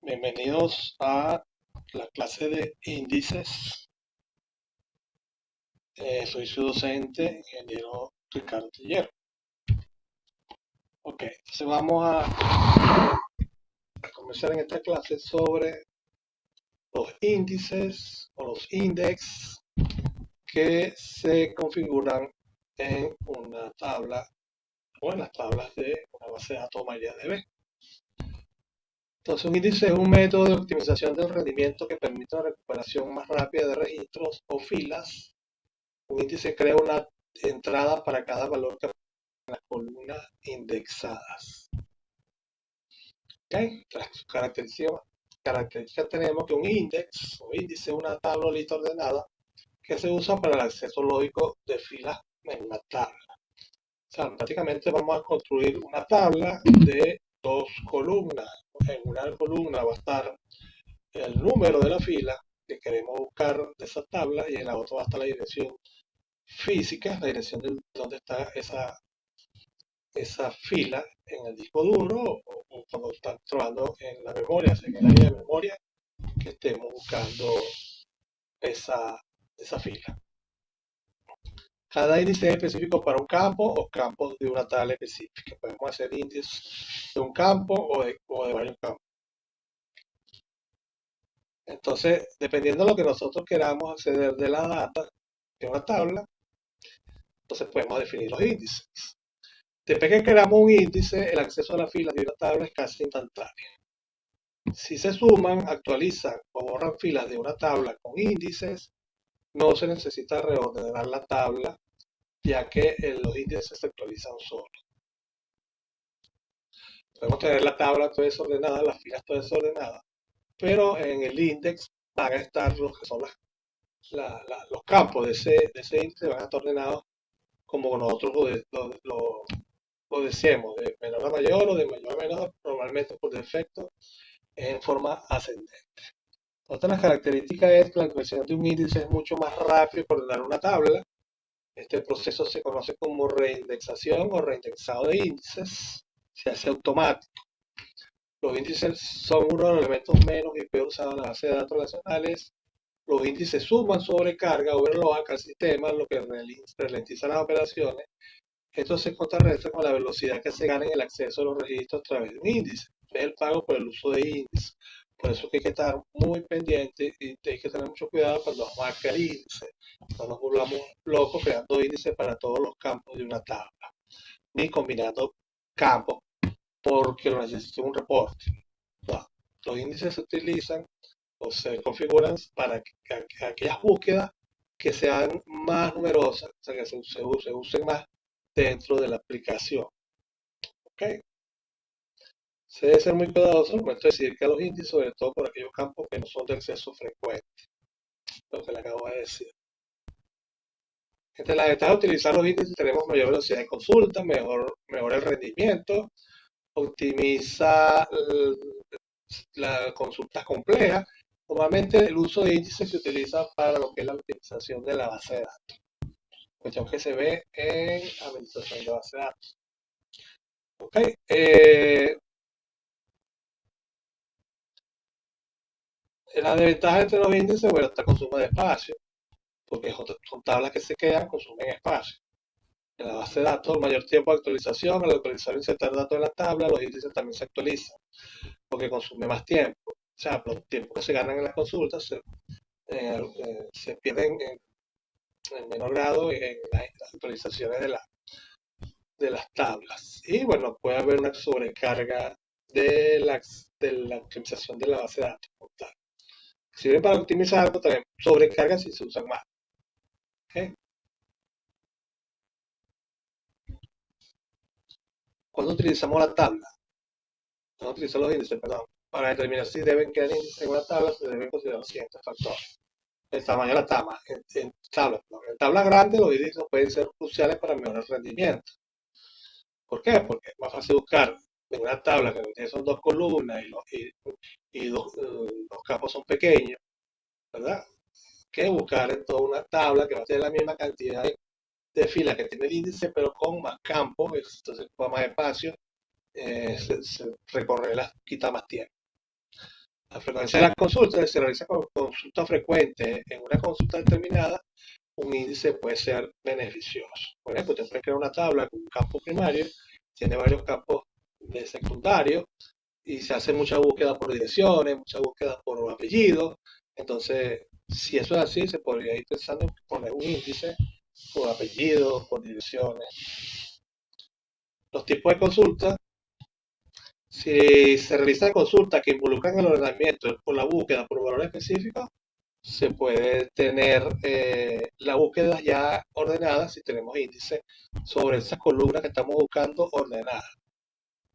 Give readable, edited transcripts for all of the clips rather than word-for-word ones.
Bienvenidos a la clase de índices. Soy su docente, ingeniero Ricardo Tillero. Ok, entonces vamos a comenzar en esta clase sobre los índices o los index que se configuran en una tabla o en las tablas de una base de datos MariaDB. Entonces, un índice es un método de optimización del rendimiento que permite una recuperación más rápida de registros o filas. Un índice crea una entrada para cada valor que aparece en las columnas indexadas. ¿Okay? Tras sus características tenemos que un index o índice es una tabla o lista ordenada que se usa para el acceso lógico de filas en una tabla. O sea, prácticamente vamos a construir una tabla de dos columnas. En una columna va a estar el número de la fila que queremos buscar de esa tabla y en la otra va a estar la dirección física, la dirección de donde está esa fila en el disco duro o cuando están trabajando en la memoria, en el área de memoria que estemos buscando esa fila. Cada índice es específico para un campo o campos de una tabla específica. Podemos hacer índices de un campo o de varios campos. Entonces, dependiendo de lo que nosotros queramos acceder de la data de una tabla, entonces podemos definir los índices. Después que creamos un índice, el acceso a la fila de una tabla es casi instantáneo. Si se suman, actualizan o borran filas de una tabla con índices, no se necesita reordenar la tabla, ya que los índices se actualizan solos. Podemos tener la tabla toda desordenada, las filas todas desordenadas, pero en el index van a estar los que son los campos de ese índice, van a estar ordenados como nosotros lo deseemos, de menor a mayor o de mayor a menor, normalmente por defecto en forma ascendente. Otra de las características es que la creación de un índice es mucho más rápido que ordenar una tabla. Este proceso se conoce como reindexación o reindexado de índices. Se hace automático. Los índices son uno de los elementos menos y peor usados en las bases de datos relacionales. Los índices suman sobrecarga, overload al sistema, lo que ralentiza las operaciones. Esto se contrarresta con la velocidad que se gana en el acceso a los registros a través de un índice. Es el pago por el uso de índices. Por eso que hay que estar muy pendiente y hay que tener mucho cuidado cuando marca el índice. No nos volvamos locos creando índices para todos los campos de una tabla, ni combinando campos porque lo necesito un reporte. No. Los índices se utilizan o se configuran para que aquellas búsquedas que sean más numerosas, o sea, que se usen más dentro de la aplicación. ¿Okay? Se debe ser muy cuidadoso al momento de decidir que los índices, sobre todo por aquellos campos que no son de acceso frecuente, lo que le acabo de decir. Entre las ventajas de utilizar los índices tenemos mayor velocidad de consulta, mejor el rendimiento, optimiza las consultas complejas. Normalmente el uso de índices se utiliza para lo que es la optimización de la base de datos, cuestión que se ve en administración de base de datos. Okay. La desventaja entre los índices, bueno, está consumo de espacio, porque son tablas que se quedan, consumen espacio. En la base de datos, mayor tiempo de actualización, al actualizar y insertar datos en la tabla, los índices también se actualizan, porque consume más tiempo. O sea, los tiempos que se ganan en las consultas se pierden en menor grado en las actualizaciones de las tablas. Y bueno, puede haber una sobrecarga de la optimización de la base de datos. Sirven para optimizar, pero también sobrecargan si se usan más. ¿Okay? Cuando utilizamos la tabla, cuando utilizamos los índices, perdón, para determinar si deben quedar índices en una tabla, se deben considerar los siguientes factores. El tamaño de la tabla. En tablas grandes, los índices pueden ser cruciales para mejorar el rendimiento. ¿Por qué? Porque es más fácil buscar en una tabla que tiene son dos columnas y los campos son pequeños, ¿verdad? Que buscar en toda una tabla que va a tener la misma cantidad de filas que tiene el índice, pero con más campos, entonces ocupa más espacio, recorrerlas quita más tiempo. La frecuencia de las consultas se realiza con consulta frecuente en una consulta determinada, un índice puede ser beneficioso. Por ejemplo, usted puede crear una tabla con un campo primario, tiene varios campos de secundario y se hace mucha búsqueda por direcciones, mucha búsqueda por apellidos. Entonces, si eso es así, se podría ir pensando en poner un índice por apellidos, por direcciones. Los tipos de consultas, si se realizan consultas que involucran el ordenamiento por la búsqueda por valor específico, se puede tener la búsqueda ya ordenada si tenemos índices sobre esas columnas que estamos buscando ordenadas.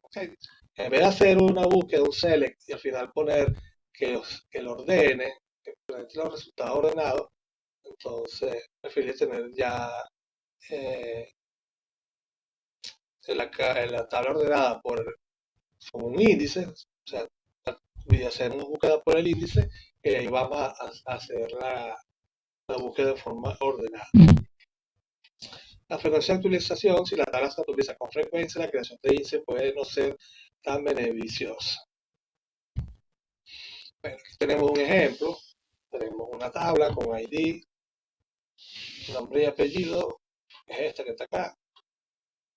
¿Okay? En vez de hacer una búsqueda, un select y al final poner que lo ordene, que presente los resultados ordenados, entonces preferiría tener ya eh, en la tabla ordenada por un índice, o sea, y hacer una búsqueda por el índice, y ahí vamos a hacer la búsqueda de forma ordenada. La frecuencia de actualización, si la tabla se actualiza con frecuencia, la creación de índice puede no ser tan beneficiosa. Bueno, aquí tenemos un ejemplo, tenemos una tabla con ID, nombre y apellido, es esta que está acá.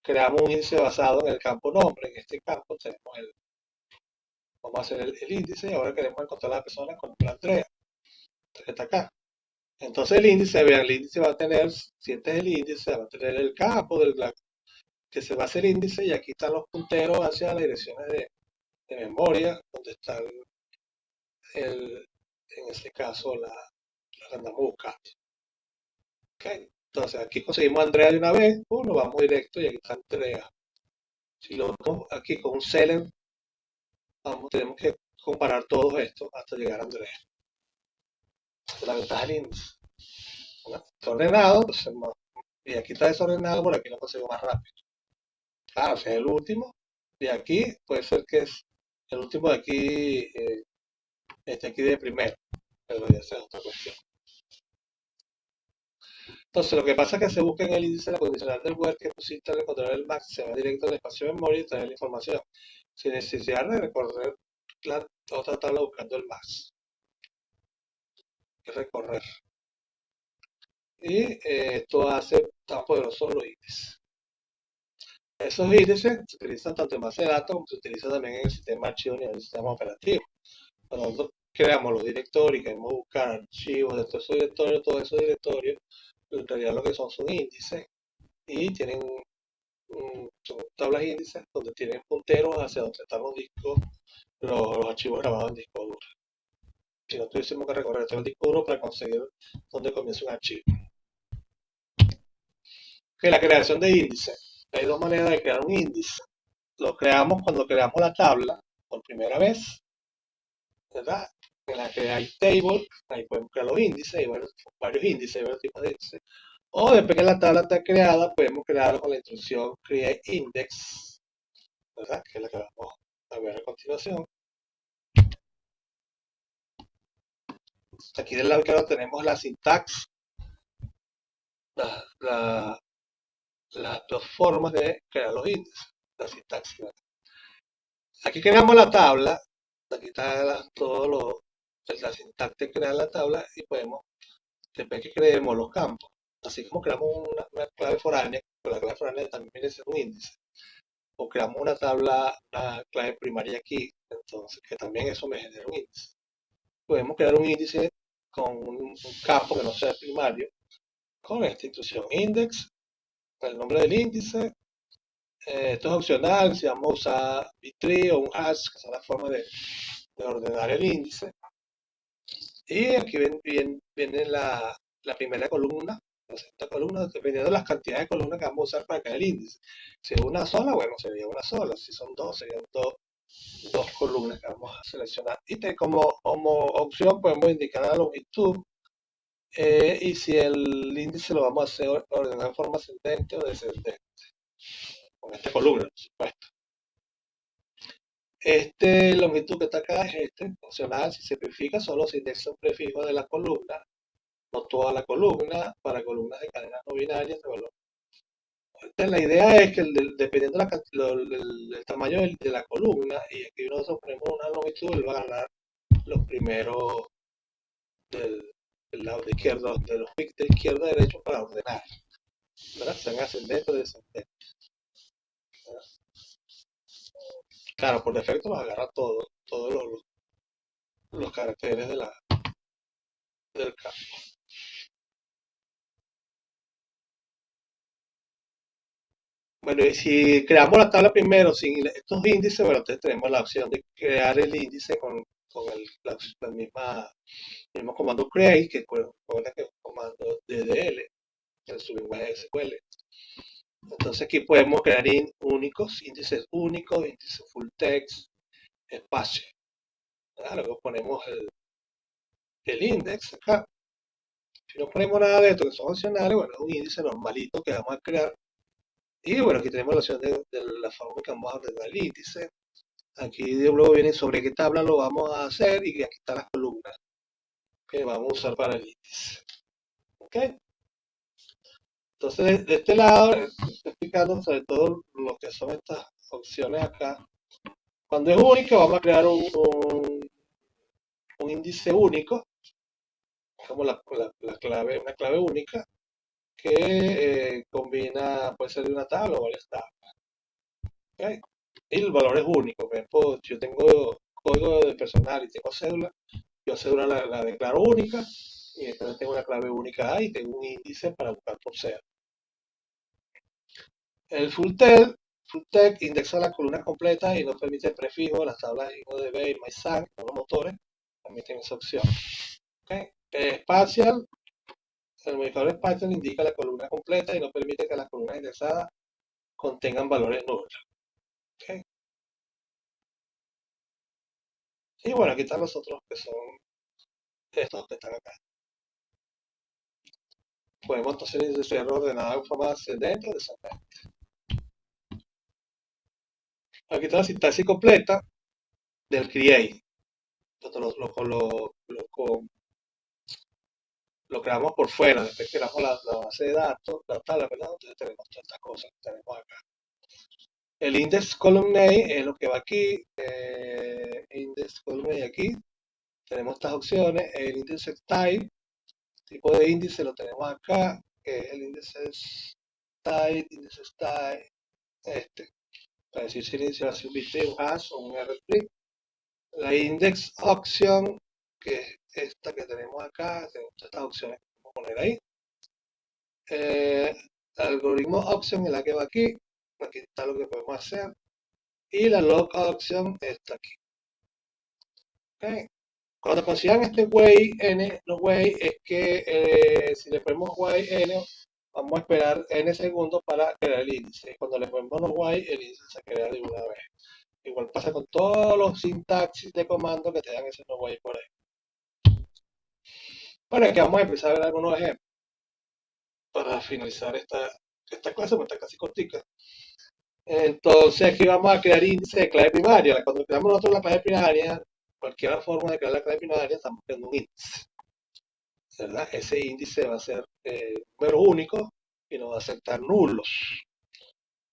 Creamos un índice basado en el campo nombre, en este campo tenemos vamos a hacer el índice y ahora queremos encontrar a la persona con nombre Andrea, que está acá. Entonces el índice, vean, el índice va a tener, si este es el índice, va a tener el campo que se va a hacer índice y aquí están los punteros hacia las direcciones de memoria, donde está en este caso la que andamos buscando. ¿Okay? Entonces aquí conseguimos a Andrea de una vez, nos vamos directo y aquí está Andrea. Si lo vemos aquí con un seller, tenemos que comparar todo esto hasta llegar a Andrea. Esta es la ventaja del índice. ¿No? Está ordenado, entonces, y aquí está desordenado, por aquí lo consigo más rápido. Claro, si es el último, de aquí puede ser que es el último de aquí, este aquí de primero, pero ya esa es otra cuestión. Entonces, lo que pasa es que se busca en el índice la condicional del web que pusiste al encontrar el max, se va directo al espacio de memoria y trae la información, sin necesidad de recorrer la otra tabla buscando el max. Que recorrer. Y esto hace tan poderosos los índices. Esos índices se utilizan tanto en base de datos como se utilizan también en el sistema archivo y en el sistema operativo. Cuando nosotros creamos los directorios y queremos buscar archivos de todos esos directorios, en realidad lo que son índices y tienen son tablas índices donde tienen punteros hacia donde están los discos, los archivos grabados en disco duro. Si no tuviésemos que recorrer todo el disco duro para conseguir dónde comienza un archivo. Que la creación de índices. Hay dos maneras de crear un índice. Lo creamos cuando creamos la tabla por primera vez, ¿verdad? En la que hay table, ahí podemos crear los índices, hay varios índices, varios tipos de índices. O después que la tabla está creada, podemos crearlo con la instrucción create index, ¿verdad? Que es la que vamos a ver a continuación. Aquí del lado izquierdo tenemos la sintax, las dos formas de crear los índices, la sintaxis. Aquí creamos la tabla, aquí está la sintaxis de crear la tabla y podemos, después que creemos los campos, así como creamos una clave foránea, pero la clave foránea también viene a ser un índice, o creamos una tabla, una clave primaria aquí, entonces que también eso me genera un índice. Podemos crear un índice con un campo que no sea primario, con esta instrucción index, el nombre del índice. Esto es opcional, si vamos a usar B-tree o un hash, que son las formas de ordenar el índice. Y aquí viene la primera columna, la segunda columna, dependiendo de las cantidades de columnas que vamos a usar para crear el índice. Si es una sola, bueno, sería una sola. Si son dos, serían dos columnas que vamos a seleccionar. Y como opción podemos indicar la longitud. Y si el índice lo vamos a hacer ordenar en forma ascendente o descendente. Con esta columna, por supuesto. Este longitud que está acá es opcional, si se prefija, solo se indexa un prefijo de la columna, no toda la columna, para columnas de cadenas no binarias de valor. La idea es que dependiendo del tamaño de la columna, y aquí nosotros ponemos una longitud, él va a ganar los primeros del lado de izquierdo, de los picks de izquierda a derecho para ordenar, ¿verdad? Sean ascendentes o descendentes. Claro, por defecto los agarra todos los caracteres del campo. Bueno, y si creamos la tabla primero sin estos índices, bueno, entonces tenemos la opción de crear el índice con la misma, el mismo comando create, que es un comando DDL, el su lenguaje SQL. Entonces aquí podemos crear índices únicos, índices full text, espacio. Luego ponemos el index acá. Si no ponemos nada de esto, que son opcionales, bueno, es un índice normalito que vamos a crear. Y bueno, aquí tenemos la opción de la forma que vamos a ordenar el índice. Aquí luego viene sobre qué tabla lo vamos a hacer y aquí están las columnas que vamos a usar para el índice. ¿Ok? Entonces, de este lado, estoy explicando sobre todo lo que son estas opciones acá. Cuando es único, vamos a crear un índice único, como la clave, una clave única, que combina, puede ser de una tabla o varias tablas. ¿Okay? Y el valor es único. Por ejemplo, si yo tengo código de personal y tengo cédula, yo cédula la declaro única y entonces tengo una clave única ahí y tengo un índice para buscar por cédula. El full text indexa la columna completa y no permite prefijos. Las tablas InnoDB y MySang, los motores, permiten esa opción. ¿Okay? Spatial, el modificador Spatial indica la columna completa y no permite que las columnas indexadas contengan valores nulos. ¿Okay? Y bueno, aquí están los otros que son estos que están acá. Podemos entonces ser ordenados de forma ascendente o descendente. Aquí está la sintaxis completa del create. Nosotros lo creamos por fuera, después creamos la base de datos, la tabla, ¿verdad? Entonces tenemos todas estas cosas que tenemos acá. El index column name es lo que va aquí, index column name aquí, tenemos estas opciones, el index type, tipo de índice lo tenemos acá, que es el index type, para decir si el índice va a ser un bit, un hash o un rstrip. La index option, que es esta que tenemos acá, tenemos todas estas opciones que podemos poner ahí. Algoritmo option es la que va aquí, aquí está lo que podemos hacer. Y la log option está aquí. ¿Okay? Cuando consigan este way n, no way, es que si le ponemos way n, vamos a esperar n segundos para crear el índice. Y cuando le ponemos no way, el índice se crea de una vez. Igual pasa con todos los sintaxis de comando que te dan ese no way por ahí. Bueno, aquí vamos a empezar a ver algunos ejemplos para finalizar esta clase, porque está casi cortica. Entonces aquí vamos a crear índice de clave primaria. Cuando creamos nosotros la clave primaria, cualquier forma de crear la clave primaria, estamos creando un índice, ¿verdad? Ese índice va a ser número único y no va a aceptar nulos.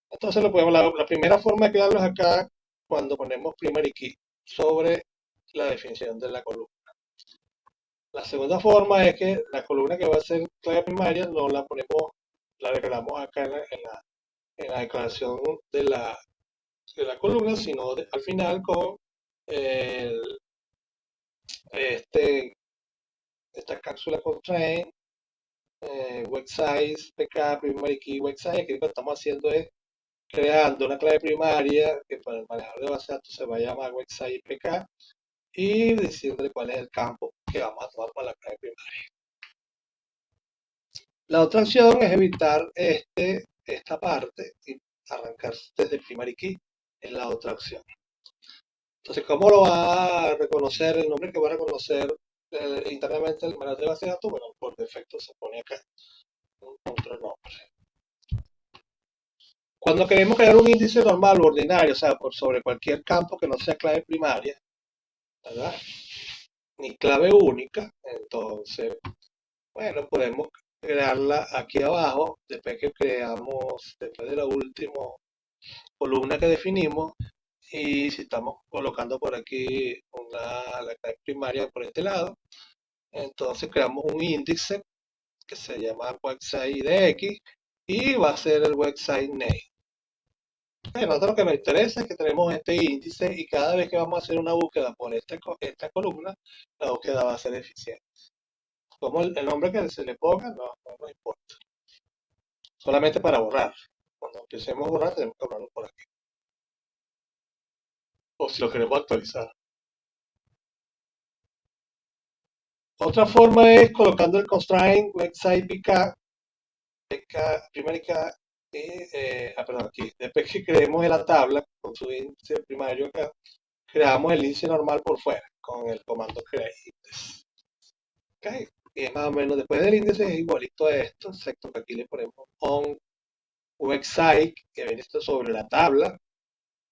Entonces la primera forma de crearlos acá, cuando ponemos primary key sobre la definición de la columna. La segunda forma es que la columna que va a ser clave primaria no la ponemos, la declaramos acá en la declaración de la columna, sino al final con esta cápsula constraint, web size, pk, primary key, web size. Aquí lo que estamos haciendo es creando una clave primaria que para el manejador de base de datos se va a llamar web size pk y diciéndole cuál es el campo que vamos a tomar para la clave primaria. La otra opción es evitar esta parte y arrancar desde el primary key, es la otra opción. Entonces, ¿cómo lo va a reconocer el nombre que va a reconocer internamente el manejador de base de datos? Bueno, por defecto se pone acá otro nombre. Cuando queremos crear un índice normal o ordinario, o sea, por sobre cualquier campo que no sea clave primaria, ¿verdad? Ni clave única, entonces, bueno, podemos crearla aquí abajo, después que creamos, después de la última columna que definimos, Y si estamos colocando por aquí la clave primaria por este lado, entonces creamos un índice que se llama website de X y va a ser el website name. Nosotros lo que nos interesa es que tenemos este índice y cada vez que vamos a hacer una búsqueda por esta columna, la búsqueda va a ser eficiente. Como el nombre que se le ponga, no nos importa. Solamente para borrar. Cuando empecemos a borrar, tenemos que borrarlo por aquí. O si lo queremos actualizar. Otra forma es colocando el constraint website primarica perdón, aquí. Después que creemos en la tabla con su índice primario acá, creamos el índice normal por fuera con el comando create. Okay. Y es más o menos después del índice es igualito a esto, excepto que aquí le ponemos on website, que viene esto sobre la tabla.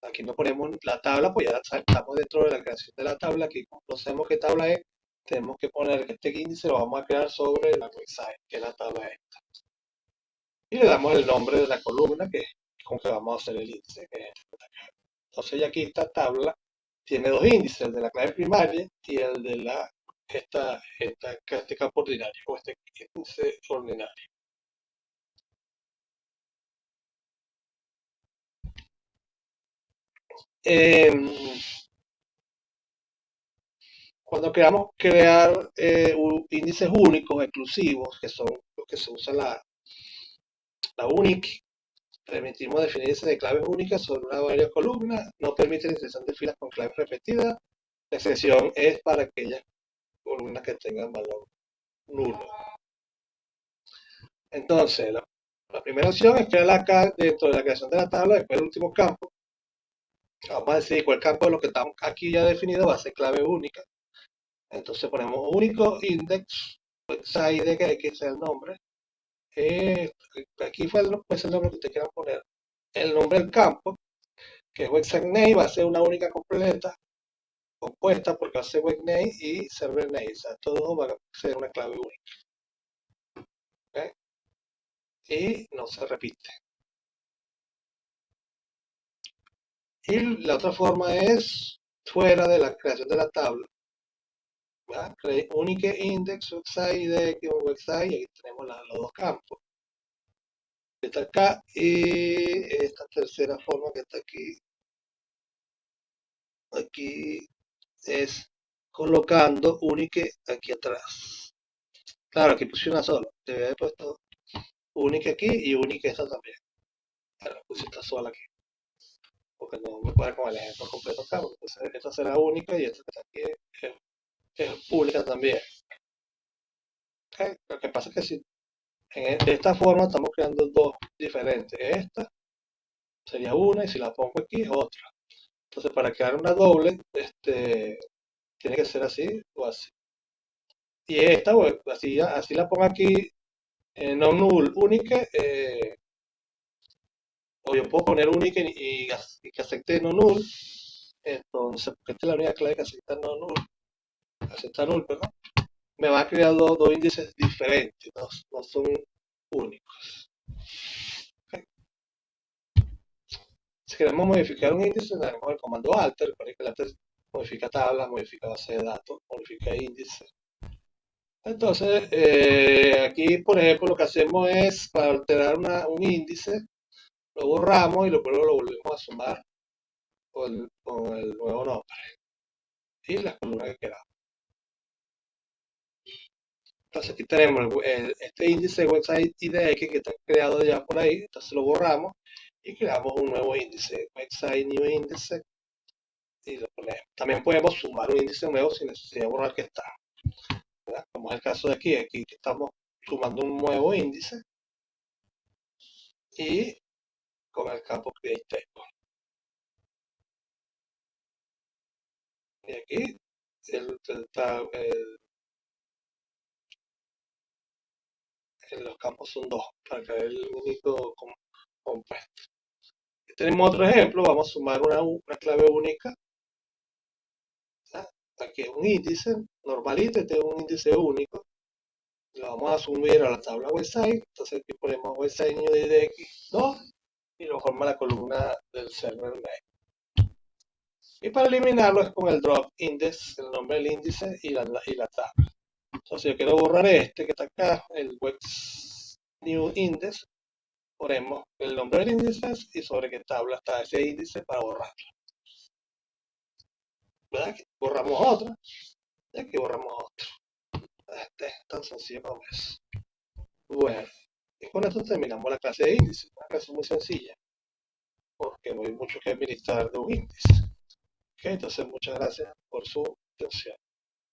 Aquí no ponemos la tabla, pues ya estamos dentro de la creación de la tabla. Aquí conocemos qué tabla es. Tenemos que poner que este índice lo vamos a crear sobre la website, que es la tabla esta. Y le damos el nombre de la columna que con que vamos a hacer el índice. Entonces ya aquí esta tabla tiene dos índices, el de la clave primaria y el de este campo ordinario o este índice ordinario. Cuando queramos crear índices únicos, exclusivos, que son los que se usa la unique, permitimos definirse de claves únicas sobre una varias columnas, no permite la inserción de filas con claves repetidas. La excepción es para aquellas columnas que tengan valor nulo. Entonces, la primera opción es crear acá dentro de la creación de la tabla, después el último campo. Vamos a decir cuál campo de lo que estamos aquí ya definido va a ser clave única. Entonces ponemos único index, website de que es el nombre. Aquí puede ser el nombre que ustedes quieran poner. El nombre del campo, que es website name, va a ser una única completa, compuesta porque va a ser web name y server name. O sea, todo va a ser una clave única. ¿Okay? Y no se repite. Y la otra forma es fuera de la creación de la tabla. Unique index website de website y aquí tenemos los dos campos. Está acá y esta tercera forma que está aquí es colocando unique aquí atrás. Claro, aquí puse una sola, debe haber puesto unique aquí y unique esta también. Ahora puse esta sola aquí, porque no me cuadra con el ejemplo completo acá, entonces esta será única y esta que está aquí es única también. Okay. Lo que pasa es que si de esta forma estamos creando dos diferentes. Esta sería una y si la pongo aquí es otra. Entonces para crear una doble, tiene que ser así o así. Y esta, bueno, así la pongo aquí, no null, única, o yo puedo poner única y que acepte no null. Entonces, porque esta es la única clave que acepta null, perdón. Me va a crear dos índices diferentes, no son únicos. Okay. Si queremos modificar un índice, tenemos el comando alter, recuerden que el alter modifica tablas, modifica base de datos, modifica índices. Entonces, aquí, por ejemplo, lo que hacemos es, para alterar un índice, lo borramos y luego lo volvemos a sumar con el nuevo nombre y las columnas que queramos. Entonces, aquí tenemos este índice de website IDX que está creado ya por ahí, entonces lo borramos y creamos un nuevo índice, website new índice, y lo ponemos. También podemos sumar un índice nuevo sin necesidad de borrar que está, ¿verdad? Como es el caso de aquí estamos sumando un nuevo índice y con el campo create table. Y aquí los campos son dos para crear el único compuesto. Tenemos otro ejemplo, vamos a sumar una clave única. ¿Ya? Aquí es un índice normalito, este es un índice único. Lo vamos a subir a la tabla website, entonces aquí ponemos website new IDX2 y lo forma la columna del server name. Y para eliminarlo es con el drop index, el nombre del índice y la tabla. Entonces yo quiero borrar este que está acá, el Wex New Index. Ponemos el nombre del índice y sobre qué tabla está ese índice para borrarlo. ¿Verdad? Aquí borramos otra y aquí borramos otro. Este es tan sencillo como eso. Bueno, y con esto terminamos la clase de índice. Una clase muy sencilla porque no hay mucho que administrar de un índice. Ok, entonces muchas gracias por su atención.